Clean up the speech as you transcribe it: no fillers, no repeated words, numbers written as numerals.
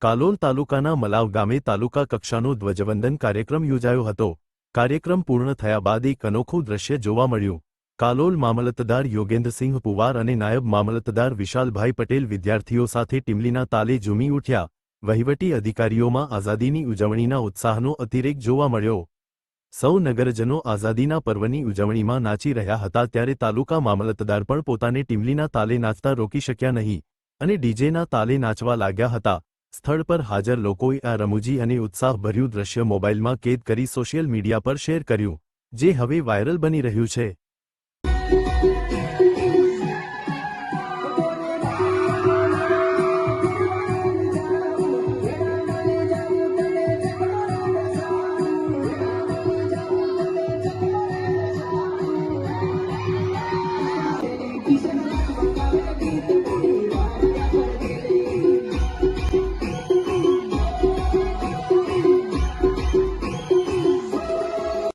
કાલોલ તાલુકાના મલાવ ગામે તાલુકા કક્ષાનો ધ્વજવંદન કાર્યક્રમ યોજાયો હતો। કાર્યક્રમ પૂર્ણ થયા બાદ એક અનોખું દ્રશ્ય જોવા મળ્યું। કાલોલ મામલતદાર યોગેન્દ્રસિંહ પુવાર અને નાયબ મામલતદાર વિશાલભાઈ પટેલ વિદ્યાર્થીઓ સાથે ટીમલીના તાલે ઝૂમી ઉઠ્યા। વહીવટી અધિકારીઓમાં આઝાદીની ઉજવણીના ઉત્સાહનો અતિરેક જોવા મળ્યો। સૌ નગરજનો આઝાદીના પર્વની ઉજવણીમાં નાચી રહ્યા હતા ત્યારે તાલુકા મામલતદાર પણ પોતાને ટીમલીના તાલે નાચતા રોકી શક્યા નહીં અને ડીજેના તાલે નાચવા લાગ્યા હતા। સ્થળ પર હાજર લોકોએ આ રમૂજી અને ઉત્સાહભર્યું દ્રશ્ય મોબાઈલમાં કેદ કરી સોશિયલ મીડિયા પર શેર કર્યું, જે હવે વાયરલ બની રહ્યું છે।